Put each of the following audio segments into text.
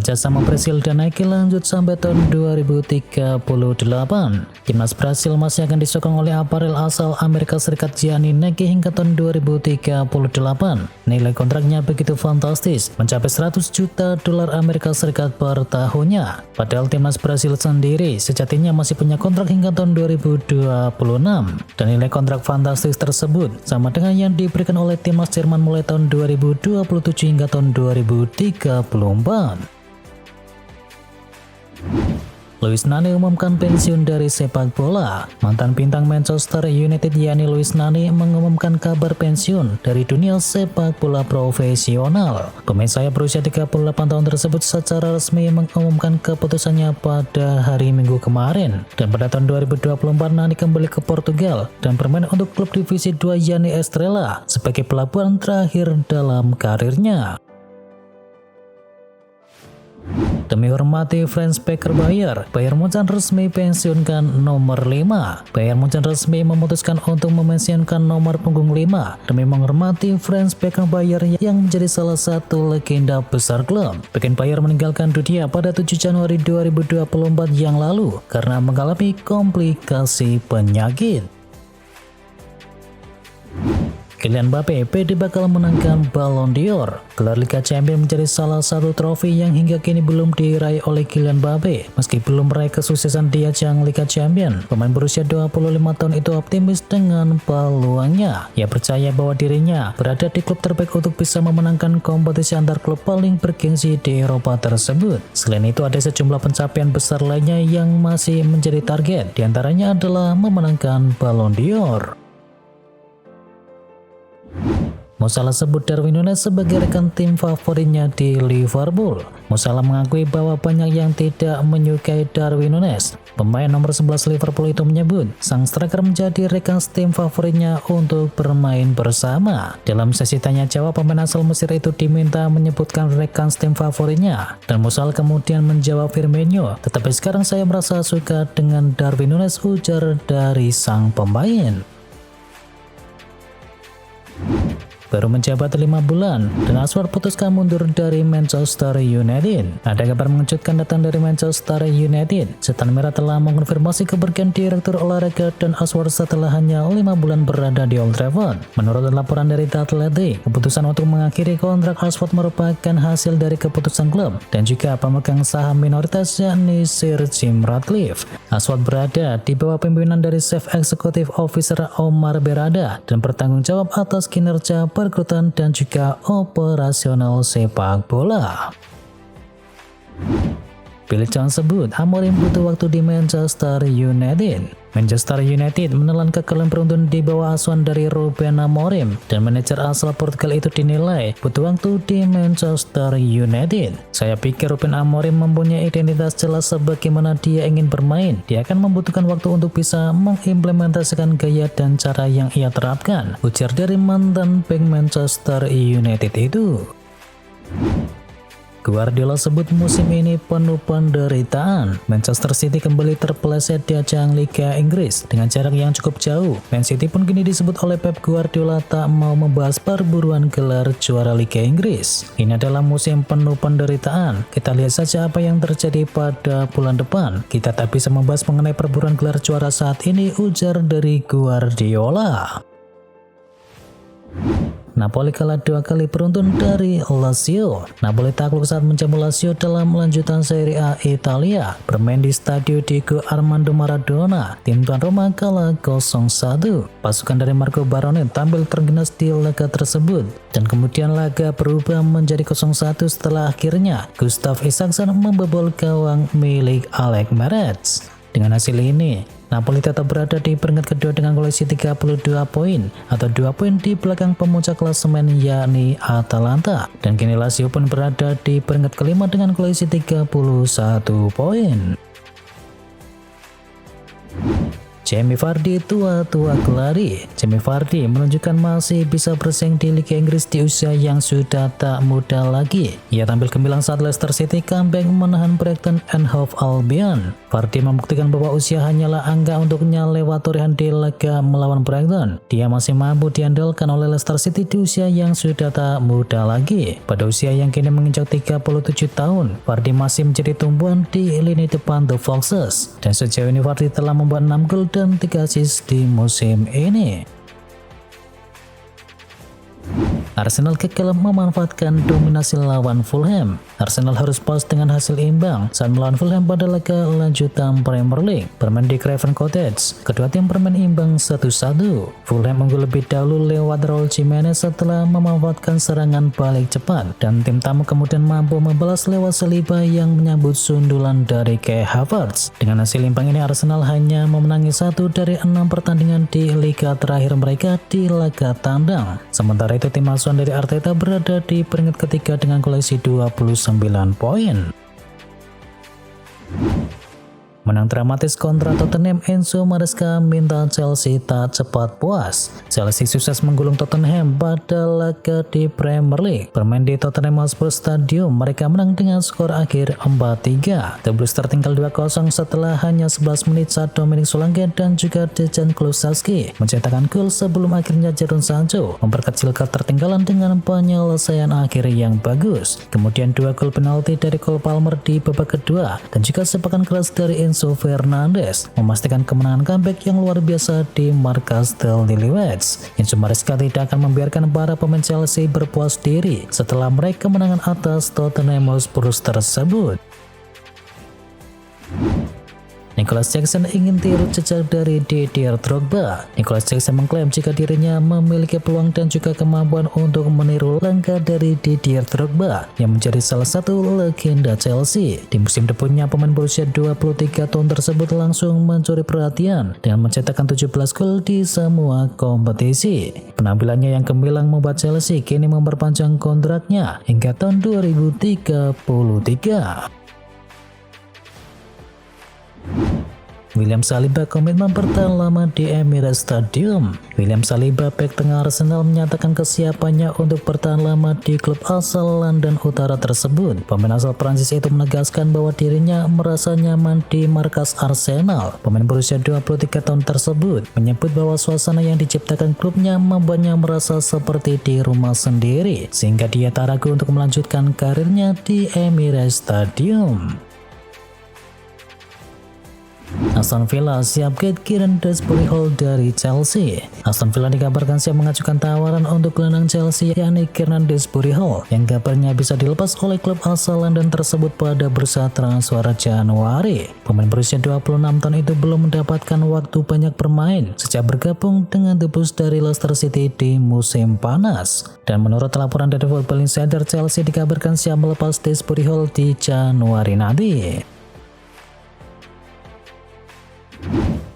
Kerjasama Brasil dan Nike lanjut sampai tahun 2038. Timnas Brasil masih akan disokong oleh aparel asal Amerika Serikat Gianni Nike hingga tahun 2038. Nilai kontraknya begitu fantastis, mencapai 100 juta dolar Amerika Serikat per tahunnya. Padahal timnas Brasil sendiri sejatinya masih punya kontrak hingga tahun 2026. Dan nilai kontrak fantastis tersebut sama dengan yang diberikan oleh timnas Jerman mulai tahun 2027 hingga tahun 2034. Luis Nani umumkan pensiun dari sepak bola. Mantan bintang Manchester United yakni Luis Nani mengumumkan kabar pensiun dari dunia sepak bola profesional. Pemain sayap berusia 38 tahun tersebut secara resmi mengumumkan keputusannya pada hari Minggu kemarin. Dan pada tahun 2024 Nani kembali ke Portugal dan bermain untuk klub divisi 2 yakni Estrela sebagai pelabuhan terakhir dalam karirnya. Demi hormati Franz Beckenbauer, Bayern Munchen resmi pensiunkan nomor 5. Bayern Munchen resmi memutuskan untuk memensiunkan nomor punggung 5 demi menghormati Franz Beckenbauer yang menjadi salah satu legenda besar klub. Beckenbauer meninggalkan dunia pada 7 Januari 2024 yang lalu karena mengalami komplikasi penyakit. Kylian Mbappe pede bakal menangkan Ballon d'Or. Gelar Liga Champions menjadi salah satu trofi yang hingga kini belum diraih oleh Kylian Mbappe. Meski belum meraih kesuksesan di ajang Liga Champions, pemain berusia 25 tahun itu optimis dengan peluangnya. Ia percaya bahwa dirinya berada di klub terbaik untuk bisa memenangkan kompetisi antar klub paling bergengsi di Eropa tersebut. Selain itu ada sejumlah pencapaian besar lainnya yang masih menjadi target. Di antaranya adalah memenangkan Ballon d'Or. Mo Salah sebut Darwin Núñez sebagai rekan tim favoritnya di Liverpool. Mo Salah mengakui bahwa banyak yang tidak menyukai Darwin Núñez. Pemain nomor 11 Liverpool itu menyebut sang striker menjadi rekan tim favoritnya untuk bermain bersama. Dalam sesi tanya jawab, pemain asal Mesir itu diminta menyebutkan rekan tim favoritnya. Dan Mo Salah kemudian menjawab Firmino, "Tetapi sekarang saya merasa suka dengan Darwin Núñez," ujar dari sang pemain. Baru menjabat 5 bulan dan Rashford putuskan mundur dari Manchester United. Ada kabar mengejutkan datang dari Manchester United. Setan Merah telah mengonfirmasi kepergian direktur olahraga dan Rashford setelah hanya 5 bulan berada di Old Trafford. Menurut laporan dari The Athletic, keputusan untuk mengakhiri kontrak Rashford merupakan hasil dari keputusan klub dan juga pemegang saham minoritas yakni Sir Jim Ratcliffe. Rashford berada di bawah pimpinan dari Chief Executive Officer Omar Berrada dan bertanggung jawab atas kinerja perekrutan dan juga operasional sepak bola. Phil Jones sebut Amorim butuh waktu di Manchester United. Manchester United menelan kekalahan beruntun di bawah asuhan dari Ruben Amorim dan manajer asal Portugal itu dinilai butuh waktu di Manchester United. Saya pikir Ruben Amorim mempunyai identitas jelas sebagaimana dia ingin bermain. Dia akan membutuhkan waktu untuk bisa mengimplementasikan gaya dan cara yang ia terapkan, ujar dari mantan bek Manchester United itu. Guardiola sebut musim ini penuh penderitaan. Manchester City kembali terpeleset di ajang Liga Inggris dengan jarak yang cukup jauh. Man City pun kini disebut oleh Pep Guardiola tak mau membahas perburuan gelar juara Liga Inggris. Ini adalah musim penuh penderitaan. Kita lihat saja apa yang terjadi pada bulan depan. Kita tak bisa membahas mengenai perburuan gelar juara saat ini, ujar dari Guardiola. Napoli kalah 2 kali beruntun dari Lazio. Napoli takluk saat menjamu Lazio dalam lanjutan Serie A Italia. Bermain di Stadio Diego Armando Maradona, tim tuan Roma kalah 0-1. Pasukan dari Marco Barone tampil terengginas di laga tersebut. Dan kemudian laga berubah menjadi 0-1 setelah akhirnya Gustav Isaksson membobol gawang milik Alex Meret. Dengan hasil ini, Napoli tetap berada di peringkat kedua dengan koleksi 32 poin atau 2 poin di belakang pemuncak klasemen yakni Atalanta. Dan kini Lazio pun berada di peringkat kelima dengan koleksi 31 poin. Jamie Vardy tua-tua kelari. Jamie Vardy menunjukkan masih bisa bersaing di Liga Inggris di usia yang sudah tak muda lagi. Ia tampil gemilang saat Leicester City comeback menahan Brighton and Hove Albion. Vardy membuktikan bahwa usia hanyalah angka untuknya lewat torehan di laga melawan Brighton. Dia masih mampu diandalkan oleh Leicester City di usia yang sudah tak muda lagi. Pada usia yang kini menginjak 37 tahun, Vardy masih menjadi tumpuan di lini depan The Foxes. Dan sejauh ini Vardy telah membuat 6 gol dan 3 assist di musim ini. Arsenal gagal memanfaatkan dominasi lawan Fulham. Arsenal harus puas dengan hasil imbang saat melawan Fulham pada laga lanjutan Premier League. Bermain di Craven Cottage, kedua tim bermain imbang 1-1. Fulham unggul lebih dahulu lewat Raul Jimenez setelah memanfaatkan serangan balik cepat, dan tim tamu kemudian mampu membalas lewat Saliba yang menyambut sundulan dari Kai Havertz. Dengan hasil imbang ini, Arsenal hanya memenangi 1 dari 6 pertandingan di liga terakhir mereka di laga tandang. Sementara itu, tim asuhan dari Arteta berada di peringkat ketiga dengan koleksi 29 poin. Menang dramatis kontra Tottenham, Enzo Maresca minta Chelsea tak cepat puas. Chelsea sukses menggulung Tottenham pada laga di Premier League. Bermain di Tottenham Hotspur Stadium, mereka menang dengan skor akhir 4-3. The Blues tertinggal 2-0 setelah hanya 11 menit saat Dominic Solanke dan juga Dejan Kulusevski mencetakkan gol sebelum akhirnya Jadon Sancho memperkecil ketertinggalan dengan penyelesaian akhir yang bagus. Kemudian 2 gol penalti dari Cole Palmer di babak kedua dan juga sepakan keras dari Enzo Fernandez memastikan kemenangan comeback yang luar biasa di markas The Lilywhits. Enzo Maresca tidak akan membiarkan para pemain Chelsea berpuas diri setelah meraih kemenangan atas Tottenham Hotspur tersebut. Nicholas Jackson ingin tiru jejak dari Didier Drogba. Nicholas Jackson mengklaim jika dirinya memiliki peluang dan juga kemampuan untuk meniru langkah dari Didier Drogba yang menjadi salah satu legenda Chelsea. Di musim debutnya, pemain berusia 23 tahun tersebut langsung mencuri perhatian dengan mencetakkan 17 gol di semua kompetisi. Penampilannya yang gemilang membuat Chelsea kini memperpanjang kontraknya hingga tahun 2033. William Saliba komitmen bertahan lama di Emirates Stadium. William Saliba, bek tengah Arsenal, menyatakan kesiapannya untuk bertahan lama di klub asal London Utara tersebut. Pemain asal Prancis itu menegaskan bahwa dirinya merasa nyaman di markas Arsenal. Pemain berusia 23 tahun tersebut menyebut bahwa suasana yang diciptakan klubnya membuatnya merasa seperti di rumah sendiri, sehingga dia tak ragu untuk melanjutkan karirnya di Emirates Stadium. Aston Villa siap get Kieran Dewsbury Hall dari Chelsea. Aston Villa dikabarkan siap mengajukan tawaran untuk gelandang Chelsea yakni Kieran Dewsbury Hall yang kabarnya bisa dilepas oleh klub asal London tersebut pada bursa transfer Januari. Pemain berusia 26 tahun itu belum mendapatkan waktu banyak bermain sejak bergabung dengan The Blues dari Leicester City di musim panas. Dan menurut laporan dari Football Insider, Chelsea dikabarkan siap melepas Dewsbury Hall di Januari nanti.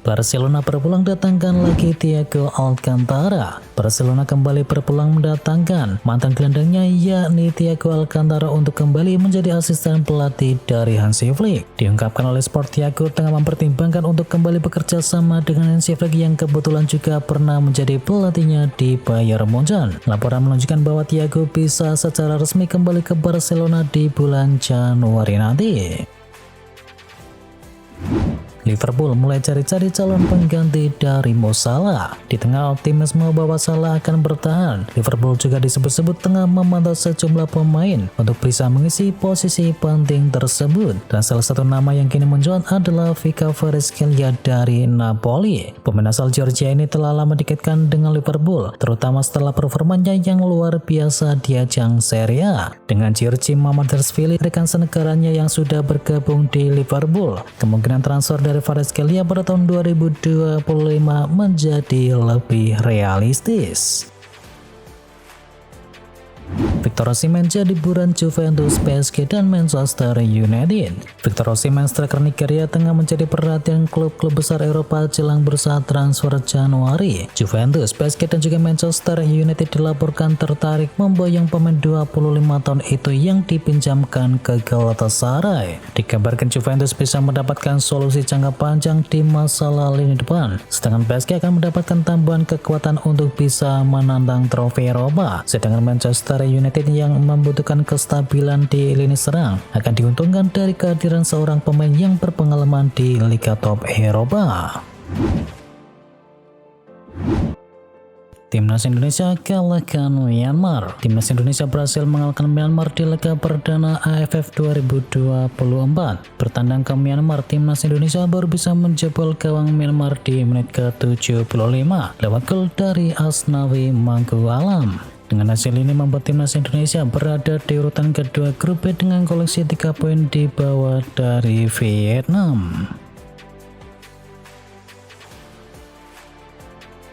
Barcelona berpulang datangkan lagi Thiago Alcantara. Barcelona kembali berpulang mendatangkan mantan gelandangnya yakni Thiago Alcantara untuk kembali menjadi asisten pelatih dari Hansi Flick. Diungkapkan oleh Sport, Thiago tengah mempertimbangkan untuk kembali bekerja sama dengan Hansi Flick yang kebetulan juga pernah menjadi pelatihnya di Bayern Munchen. Laporan menunjukkan bahwa Thiago bisa secara resmi kembali ke Barcelona di bulan Januari nanti. Liverpool mulai cari-cari calon pengganti dari Mo Salah. Di tengah optimisme bahwa Salah akan bertahan, Liverpool juga disebut-sebut tengah memantau sejumlah pemain untuk bisa mengisi posisi penting tersebut. Dan salah satu nama yang kini mencuat adalah Vika Kvaratskhelia dari Napoli. Pemain asal Georgia ini telah lama dikaitkan dengan Liverpool, terutama setelah performanya yang luar biasa di ajang Serie A. Dengan Giorgi Mamardashvili, rekan senegaranya yang sudah bergabung di Liverpool, kemungkinan transfer dari Kvaratskhelia pada tahun 2025 menjadi lebih realistis. Victor Osimhen jadi buruan Juventus, PSG, dan Manchester United. Victor Osimhen striker Nigeria tengah menjadi perhatian klub-klub besar Eropa jelang bursa transfer Januari. Juventus, PSG, dan juga Manchester United dilaporkan tertarik memboyong pemain 25 tahun itu yang dipinjamkan ke Galatasaray. Dikabarkan Juventus bisa mendapatkan solusi jangka panjang di masalah lini depan, sedangkan PSG akan mendapatkan tambahan kekuatan untuk bisa menantang trofi Eropa. Sedangkan Manchester United yang membutuhkan kestabilan di lini serang akan diuntungkan dari kehadiran seorang pemain yang berpengalaman di Liga Top Eropa. Timnas Indonesia kalahkan Myanmar. Timnas Indonesia berhasil mengalahkan Myanmar di laga perdana AFF 2024. Bertandang ke Myanmar, Timnas Indonesia baru bisa menjebol gawang Myanmar di menit ke-75 lewat gol dari Asnawi Mangkualam. Dengan hasil ini membuat Timnas Indonesia berada di urutan kedua grup B dengan koleksi 3 poin di bawah dari Vietnam.